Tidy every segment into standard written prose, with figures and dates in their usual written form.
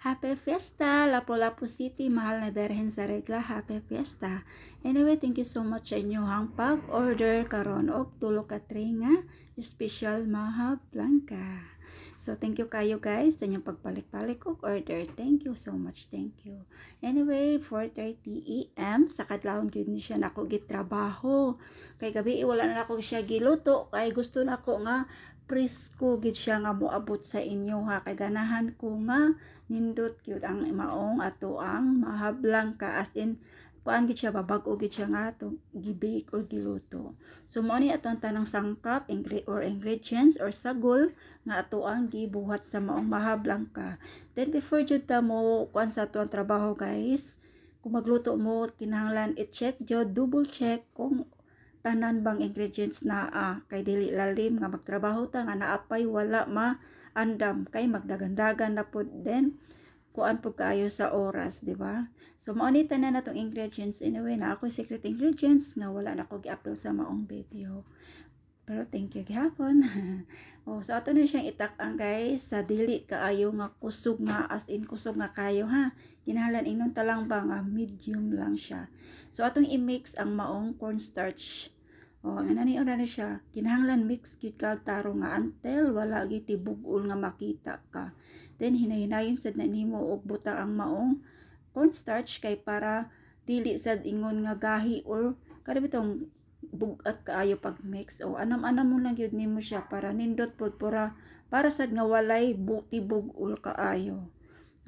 Happy Fiesta, Lapu-Lapu City, mahal na Berhen sa regla, Happy Fiesta. Anyway, thank you so much sa inyong pag-order karon og tulo ka tray nga special Maha Blanca. So, thank you kayo guys sa inyong pagpalik-palik og order. Thank you so much, thank you. Anyway, 4:30 AM, sa kadlawon gyud ni siya nako gitrabaho. Kay gabi wala na ako siya giluto, kay gusto nako nga presko gid siya nga moabot sa inyo ha. Kay ganahan ko nga nindot gyud ang maong ato ang Maha Blanca, as in kuan gid siya babag-o gid siya nga to gibake or giluto. So mo ni atong tanang sangkap or ingredients or sagol nga ato ang gibuhat sa maong Maha Blanca. Then before jud ta mo kuan sa ato ang trabaho guys, kung magluto mo kinahanglan i-check jud, double check kung tanan bang ingredients na kay dili lalim nga magtrabaho ta nga naapay wala andam kay magdagandagan na pud, then kuan pud kaayo sa oras, di ba? So mao ni tanan natong ingredients. Anyway, na ako secret ingredients nga wala na ko gi-upload sa maong video. Pero thank you gihapon. So ato na siyang itak-ang guys sa dili kaayo nga kusog nga, as in kusog nga kayo ha. Kinahanglan inon talang ba nga medium lang siya. So atong i-mix ang maong cornstarch. Anani na siya. Kinahanglan mix gyud kag taro nga until wala gyud tibug-ol nga makita ka. Then hinay-hinayon sad na nimo og butang ang maong cornstarch kay para dili sad ingon nga gahi or kada bitong bugat kaayo pag mix. Anam-anam mo lang gyud nimo siya para nindot pud para sad nga walay tibug-ol kaayo.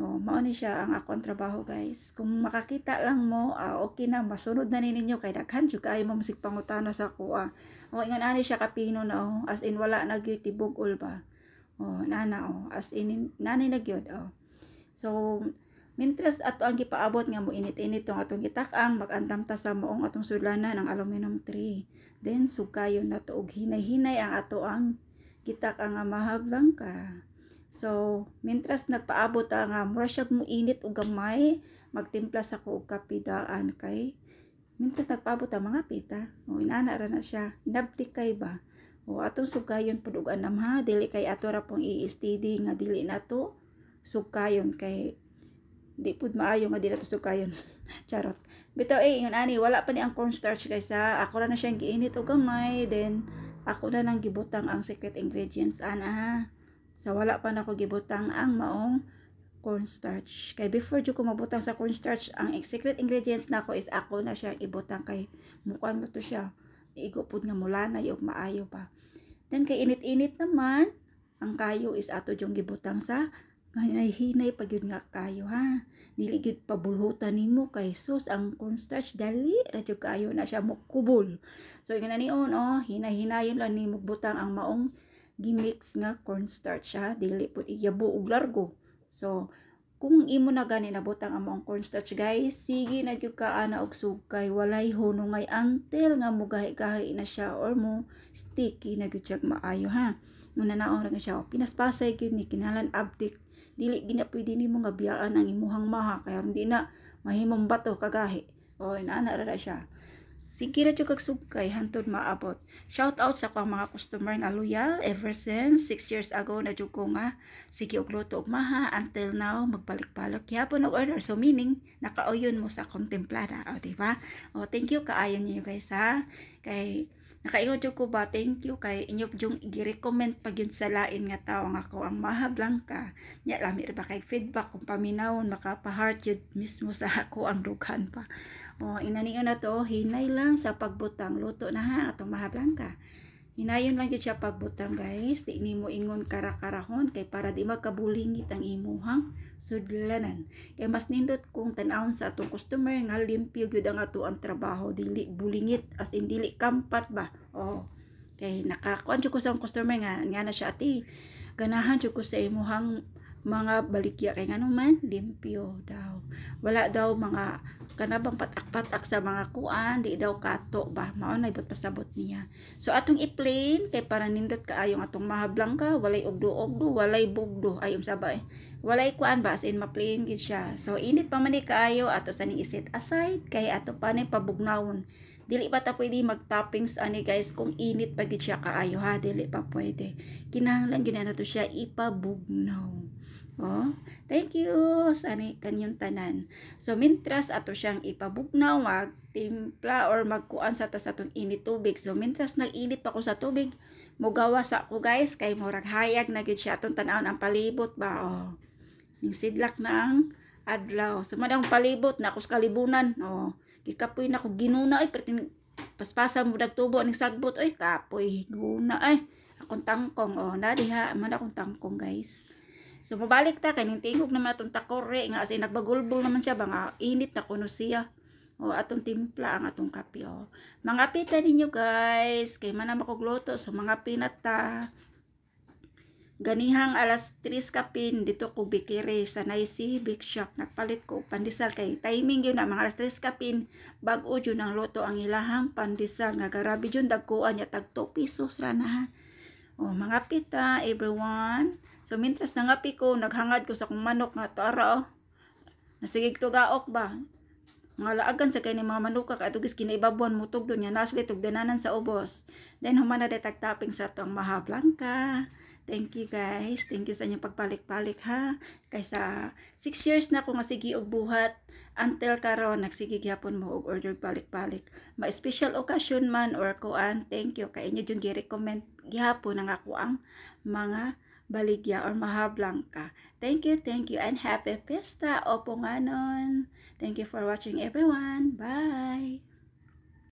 Mao ni siya ang akong trabaho guys. Kung makakita lang mo, okay na, masunod na ninyo kay daghan jud kaayo mamusik pangutana sa kuha. Ingon ani siya kapino na as in wala na gyud tibug-ol ba. As in nani na gyud. So mintras ato ang gipaabot nga mo init-init tong atong gitak-ang, mag-andam ta sa moong atong sudlanan ng aluminum tray. Then sugayon na to og hinay-hinay ang ato ang gitak-ang nga Maha Blanca. So, mintras nagpaabot nga mura siya mo init og gamay, magtimpla sa ko og kape daan kay mintras nagpaabot ang mga pita. Inana ra na siya. Inabtik kay ba? Atong sugayon pud og anam ha, dili kay ato ra pong i-steady nga dili nato sugayon kay di pud maayo nga dili nato sugayon. Charot. Bitaw ingon ani wala pa ni ang cornstarch guys ha. Ako ra na siyang giinit og gamay, then ako na nang gibutang ang secret ingredients ana ha. So wala pa na ko gibutang ang maong cornstarch. Kay before jud ko mabutang sa cornstarch, ang secret ingredients nako is ako na siya ibutang kay mukuan mo to siya. Igo pud nga mulanay og maayo pa. Then kay init-init naman, ang kayo is ato jung gibutang sa hinay-hinay pag yun nga kayo ha. Dili gid pabulhutan nimo kay sus ang cornstarch dali ra jud kayo na siya mukubol. So ingon ani hinay-hinayon lang nimo butang ang maong gimix nga cornstarch ha, dili pud iyabo og largo. So kung imo na gani nabutang ang maong cornstarch guys, sige na gyud ka ana og sugkay, walay hunongay until nga mo gahi-gahi na siya or mo sticky na gyud siya maayo ha. Muna naon ra siya pinaspasay gyud ni kinahanglan abtik, dili gina pwede nimo nga biyaan ang imuhang maha kay hindi na mahimong bato kagahi. Inaana ra siya. Sige ra jud kag sugkay hantod maabot. Shout out sa akong mga customer nga loyal ever since 6 years ago na jud ko nga sige og luto og maha until now magbalik-balik gyapon og order. So meaning nakauyon mo sa contemplada, di ba? Thank you kaayo niyo guys ha. Kay nakaingon jud ko ba, thank you kay inyo jung gi-recommend pag yun sa lain nga tawo nga ako ang Maha Blanca. Nya lami ra ba kay feedback kung paminawon makapa-heart jud mismo sa ako ang dughan pa. Inaniyo na to, hinay lang sa pagbutang. Luto na ha atong Maha Blanca. Hinayon lang yun siya pagbutang guys. Di nimo ingon karakarahon kay para di magkabulingit ang imuhang sudlanan. Kay mas nindot kung tan-awon sa atong customer nga limpyo gyud ang ato ang trabaho, dili bulingit, as in dili kampat ba. Kay nakakuan jud ko sa customer nga na siya ati. Ganahan jud ko sa imuhang mga balikya kay ngano man limpyo daw. Wala daw mga kanabang patak-patak sa mga kuan, di daw kato ba. Mao na ibot pasabot niya. So atong i-plain kay para nindot kaayong atong Maha Blanca, walay ugdo-ugdo, walay bugdo, ay sabay. Walay kuan ba as in ma-plain gid siya. So init pa man ni kaayo ato sa ning iset aside kay ato pa ni pabugnawon. Dili pa ta pwede mag-toppings ani guys kung init pa gid siya kaayo ha, dili pa pwede. Kinahanglan gyud na to siya ipabugnaw. Oh, thank you sa kanyang tanan. So, mintras ato siyang ipabugnaw, magtimpla or magkuan sa tas atong init tubig. So, mintras nag-init pa ko sa tubig, mugawa sa ako guys, kay murag hayag na gid siya atong tan-awon ang palibot ba. Oh, ning sidlak na ang adlaw. So, man ang palibot na ako sa kalibunan. Oh, gikapoy na ko ginuna ay pertin paspasan mo dagtubo ning sagbot ay kapoy guna ay akong tangkong. Oh, na diha man akong tangkong guys. So, mabalik ta, kay tingog naman atong takore, nga as nagbagulbol naman siya, nga init na kuno siya. O, atong timpla ang atong kape, o. Mga pita ninyo, guys, kay manam ako gluto, so mga pinata. Ganihang alas 3 kapin, dito ko bikiri, sa Naisi Big Shop, nagpalit ko pandesal, kay timing yun na, mga alas 3 kapin, bago yun ang luto, ang ilahang pandesal, nga garabi yun, dagkuan niya, tag 2 pesos rana, ha. O, mga pita, everyone. So, mintras nangapi ko, naghangad ko sa kong manok nga tara, oh. Nasigig to gaok ba? Mga laagan sa kay ni mga manuka, katugis kinaibabuan mo tugdo niya, nasli tugdananan sa ubos. Then, humana detect tapping sa itong Maha Blanca. Thank you guys. Thank you sa inyong pagpalik-palik ha. Kaysa 6 years na ako nga sige og buhat. Until karon nagsige gyapon mo og order balik-balik. Ma-special occasion man or kuan, thank you. Kay inyo dun gi-recommend gyapon ang ako ang mga baligya or Maha Blanca. Thank you, and happy fiesta. Opo nga nun. Thank you for watching everyone. Bye!